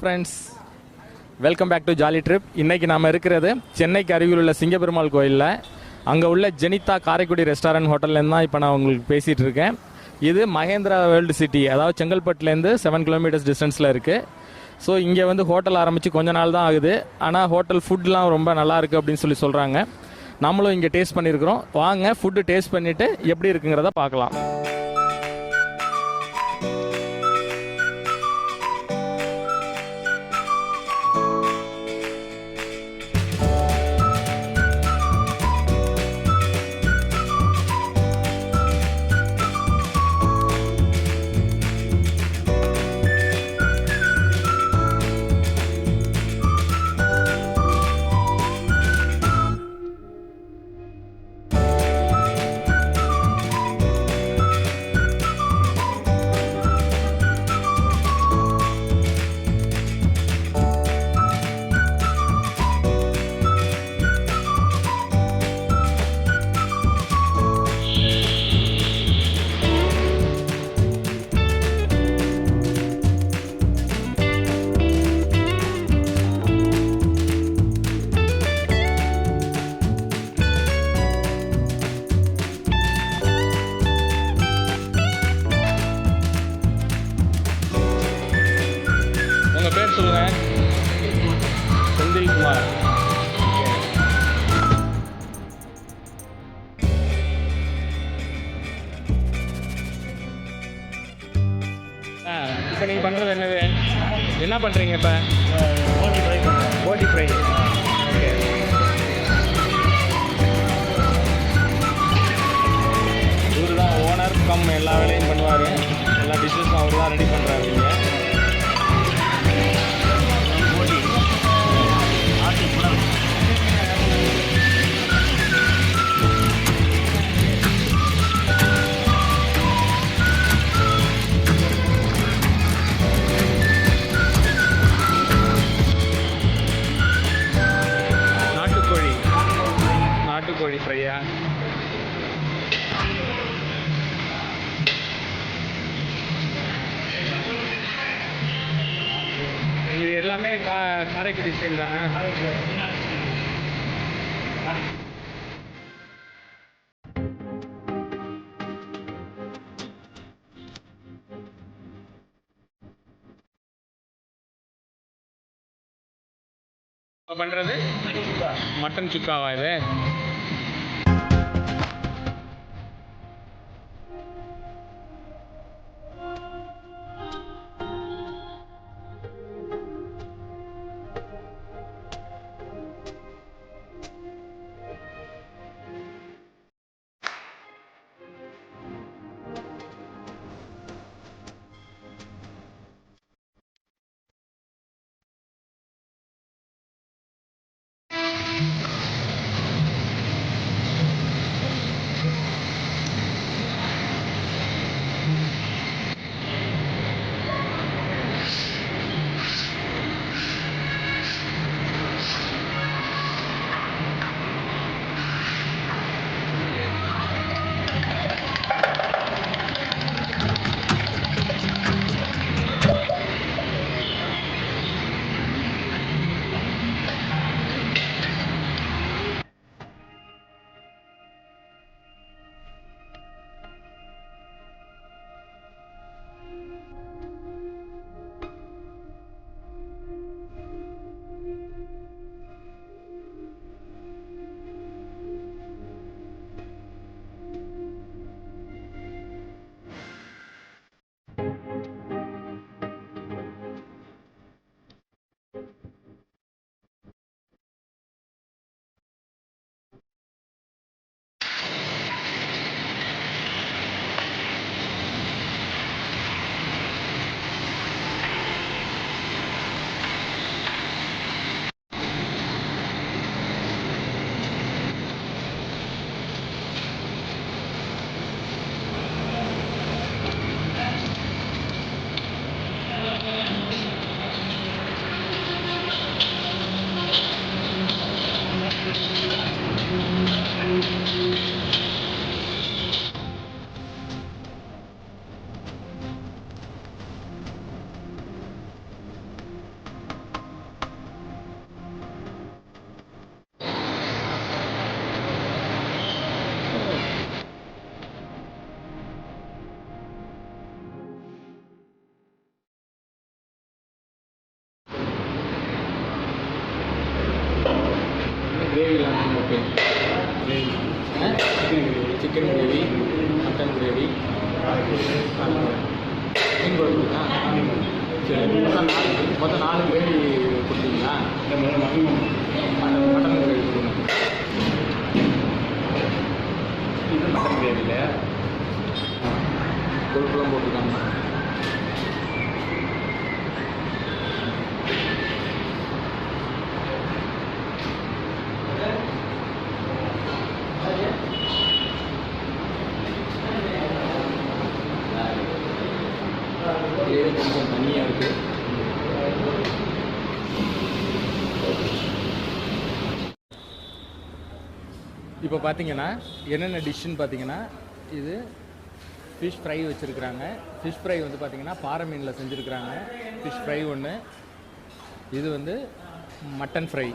Friends, welcome back to jolly trip. இன்றைக்கி நாம் இருக்கிறது சென்னைக்கு அருகில் உள்ள சிங்கப்பெருமாள் கோயிலில். அங்கே உள்ள ஜெனிதா காரைக்குடி ரெஸ்டாரண்ட் ஹோட்டல்லேருந்து தான் இப்போ நான் உங்களுக்கு பேசிகிட்டு இருக்கேன். இது மகேந்திரா வேர்ல்டு சிட்டி, அதாவது செங்கல்பட்டுலேருந்து 7 கிலோமீட்டர்ஸ் டிஸ்டன்ஸில் இருக்குது. ஸோ இங்கே வந்து ஹோட்டல் ஆரம்பித்து கொஞ்ச நாள் தான் ஆகுது. ஆனால் ஹோட்டல் ஃபுட்லாம் ரொம்ப நல்லா இருக்குது அப்படின்னு சொல்கிறாங்க. நம்மளும் இங்கே டேஸ்ட் பண்ணியிருக்கிறோம். வாங்க ஃபுட்டு டேஸ்ட் பண்ணிவிட்டு எப்படி இருக்குங்கிறத பார்க்கலாம். உங்கள் பேர் சொல்லுங்கள். செந்தில்குமார். இப்போ நீங்கள் பண்ணுறது என்னது, என்ன பண்ணுறீங்க இப்போ? போட்டி ஃப்ரை. ஓகே. இவர் தான் ஓனர் கம், எல்லா வேலையும் பண்ணுவார். எல்லா டிஷ்ஷஸும் அவர் தான் ரெடி பண்ணுறாரு. இங்கே நாட்டுக்கோழி ஃப்ரையா? இது எல்லாமே காரைக்குடி ஸ்டைல் தானே? பண்ணுறது மட்டன் சுக்காவா இது? கிரேவிலாம் okay. Chicken gravy, mutton gravy, மீன் குழம்பு. சரி, மொத்தம் 4 கிரேவி கொடுத்தீங்களா? மட்டன் கிரேவி கொடுங்க. இது மட்டன் கிரேவியில் கொழுப்புலாம் போட்டுருக்காங்க. கிரேவி கொஞ்சம் தனியாக இருக்குது. இப்போ பார்த்தீங்கன்னா என்னென்ன டிஷ்ஷுன்னு பார்த்தீங்கன்னா, இது ஃபிஷ் ஃப்ரை வச்சுருக்குறாங்க. ஃபிஷ் ஃப்ரை வந்து பார்த்திங்கன்னா பாறை மீனில் செஞ்சுருக்குறாங்க. ஃபிஷ் ஃப்ரை ஒன்று. இது வந்து மட்டன் ஃப்ரை.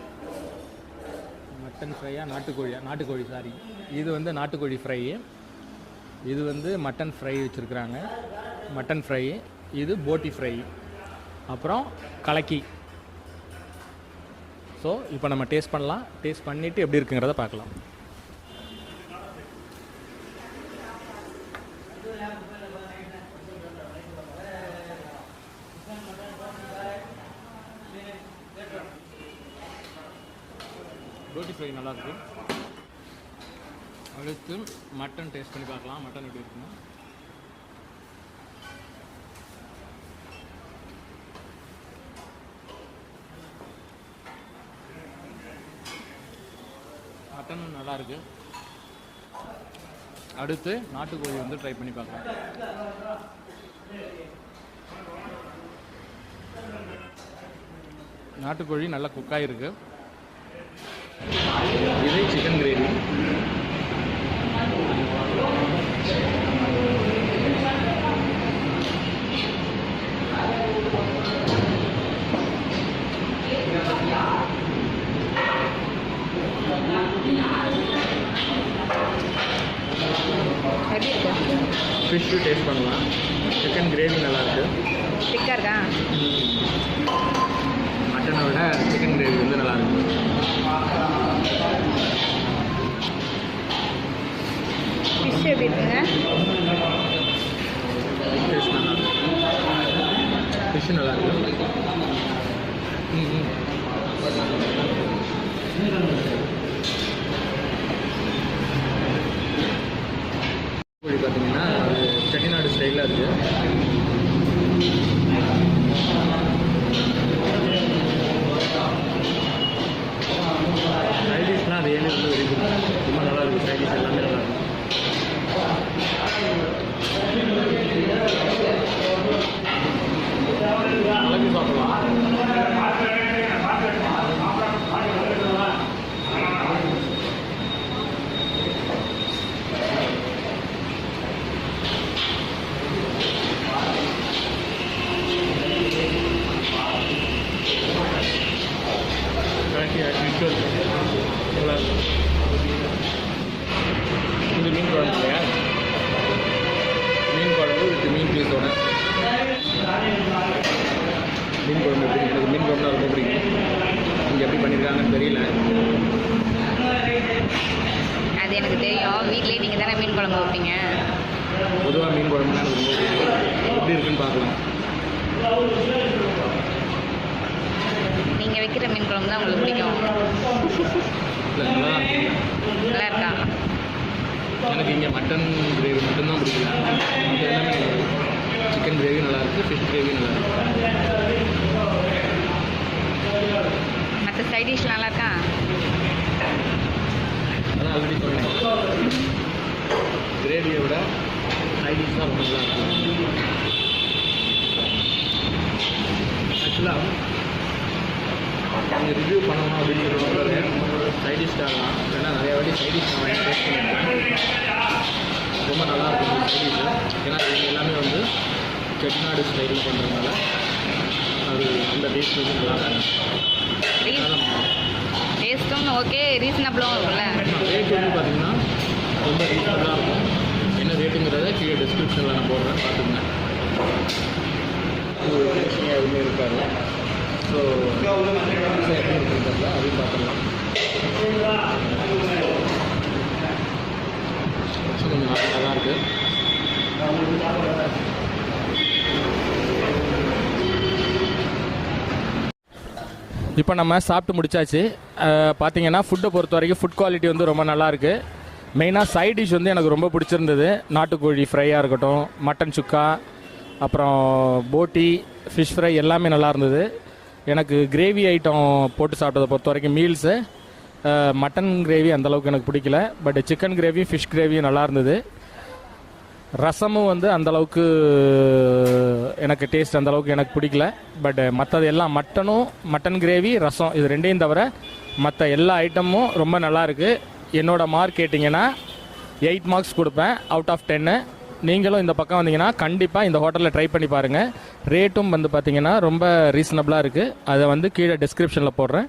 மட்டன் ஃப்ரையா நாட்டுக்கோழி சாரி. இது வந்து நாட்டுக்கோழி ஃப்ரை. இது வந்து மட்டன் ஃப்ரை வச்சுருக்குறாங்க. Mutton fry. இது போட்டி ஃப்ரை. அப்புறம் கலக்கி. ஸோ இப்போ நம்ம டேஸ்ட் பண்ணலாம். டேஸ்ட் பண்ணிவிட்டு எப்படி இருக்குங்கிறத பார்க்கலாம். போட்டி ஃப்ரை நல்லாயிருக்கு. அடுத்து மட்டன் டேஸ்ட் பண்ணி பார்க்கலாம். மட்டன் எப்படி இருக்குன்னா, மட்டனும் நல்லாயிருக்கு. அடுத்து நாட்டுக்கோழி வந்து ட்ரை பண்ணி பார்க்கலாம். நாட்டுக்கோழி நல்லா குக்காயிருக்கு. இது சிக்கன் கிரேவி. ஃபிஷ்ஷு டேஸ்ட் பண்ணலாம். சிக்கன் கிரேவி நல்லாயிருக்கு. திக்காக இருக்கா? மட்டனை விட சிக்கன் கிரேவி வந்து நல்லாயிருக்கு. ஃபிஷ் எப்படி இருக்குங்க? டேஸ்ட் நல்லாயிருக்கு. ஃபிஷ்ஷு நல்லாயிருக்கு. கோழி பார்த்தீங்கன்னா அது செட்டிநாடு ஸ்டைலில் இருக்குது. சைடிஷ்லாம் ரியலி வந்து வெரி குட். ரொம்ப நல்லா இருக்குது. சைடிஷ் எல்லாமே நல்லா இருக்குது. கலக்கி சாப்பிடலாம். இது மீன் குழம்பு இல்லையா? மீன் குழம்பு வித் மீன் பீஸோட. மீன் குழம்பு எப்படி இருக்குது? மீன் குழம்புனா ரொம்ப பிடிக்கும். இங்கே எப்படி பண்ணியிருக்காங்கன்னு தெரியல. அது எனக்கு தெரியும். வீட்லேயே நீங்கள் தானே மீன் குழம்பு வைப்பீங்க. பொதுவாக மீன் குழம்புனா எனக்கு ரொம்ப பிடிக்கும். எப்படி இருக்குன்னு பார்க்கலாம். நீங்கள் வைக்கிற மீன் குழம்பு தான் உங்களுக்கு பிடிக்கும். நல்லா இருக்கா? எனக்கு இங்கே மட்டன் கிரேவி மட்டும்தான் பிடிக்கல. மற்ற எல்லாமே சிக்கன் கிரேவி நல்லாயிருக்கு. ஃபிஷ் கிரேவி நல்லாயிருக்கு. மற்ற சைட் டிஷ் நல்லா இருக்கா? அதான் ஆல்ரெடி சொன்னேன். கிரேவியை விட சைட் டிஷ் தான் ரொம்ப நல்லாயிருக்கும். ஆக்சுவலாக நீங்கள் ரிவ்யூ பண்ணணும் அப்படிங்கிறது சைடிஷ்டாக தான். ஏன்னா நிறையா வாட்டி சைடிஷ் நான் டேஸ்ட் பண்ணியிருக்கேன். ரொம்ப நல்லாயிருக்கும் சைடிஷ். ஏன்னா இது எல்லாமே வந்து செட்டிநாடு ஸ்டைலில் பண்ணுறதுனால அது அந்த டேஸ்ட் வந்து நல்லா டேஸ்ட்டும் ஓகே, ரீசனபிளும் இருக்கும்ல. ரேட் வந்து பார்த்திங்கன்னா ரொம்ப ரீசனபிளாக இருக்கும். என்ன ரேட்டுங்கிறத கீழே டிஸ்கிரிப்ஷனில் நான் போடுறேன், பார்த்துங்க. ஃபினிஷிங்காக எதுவுமே இருக்காது. ஸோ எப்படி இருக்குன்னு தெரியல, அதையும் பார்த்துக்கலாம். கொஞ்சம் நல்லா தான் இருக்குது. இப்போ நம்ம சாப்பிட்டு முடிச்சாச்சு. பார்த்தீங்கன்னா ஃபுட்டை பொறுத்த வரைக்கும் ஃபுட் குவாலிட்டி வந்து ரொம்ப நல்லாயிருக்கு. மெயினாக சைட் டிஷ் வந்து எனக்கு ரொம்ப பிடிச்சிருந்தது. நாட்டுக்கோழி ஃப்ரையாக இருக்கட்டும், மட்டன் சுக்கா, அப்புறம் போட்டி, ஃபிஷ் ஃப்ரை எல்லாமே நல்லா இருந்தது. எனக்கு கிரேவி ஐட்டம் போட்டு சாப்பிட்டதை பொறுத்த வரைக்கும் மீல்ஸு மட்டன் கிரேவி அந்தளவுக்கு எனக்கு பிடிக்கல. பட் சிக்கன் கிரேவி, ஃபிஷ் கிரேவியும் நல்லா இருந்தது. ரசமும் வந்து அந்தளவுக்கு எனக்கு டேஸ்ட் அந்தளவுக்கு எனக்கு பிடிக்கல. பட் மற்றது எல்லாம் மட்டன் கிரேவி, ரசம் இது ரெண்டையும் தவிர மற்ற எல்லா ஐட்டமும் ரொம்ப நல்லாயிருக்கு. என்னோட மார்க் கேட்டிங்கன்னா 8 மார்க்ஸ் கொடுப்பேன் அவுட் ஆஃப் 10. நீங்களும் இந்த பக்கம் வந்தீங்கன்னா கண்டிப்பாக இந்த ஹோட்டலில் ட்ரை பண்ணி பாருங்கள். ரேட்டும் வந்து பார்த்தீங்கன்னா ரொம்ப ரீசனபிளாக இருக்குது. அதை வந்து கீழே டிஸ்கிரிப்ஷனில் போடுறேன்.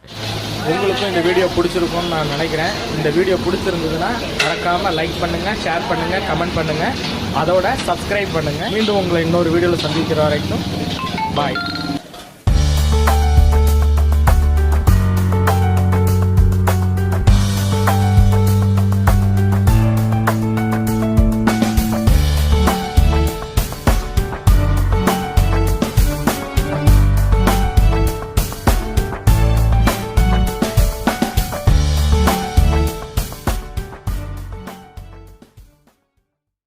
உங்களுக்கும் இந்த வீடியோ பிடிச்சிருக்கும்னு நான் நினைக்கிறேன். இந்த வீடியோ பிடிச்சிருந்ததுன்னா மறக்காமல் லைக் பண்ணுங்கள், ஷேர் பண்ணுங்கள், கமெண்ட் பண்ணுங்கள், அதோட சப்ஸ்கிரைப் பண்ணுங்கள். மீண்டும் உங்களை இன்னொரு வீடியோவில் சந்திக்கிற வரைக்கும் பாய்.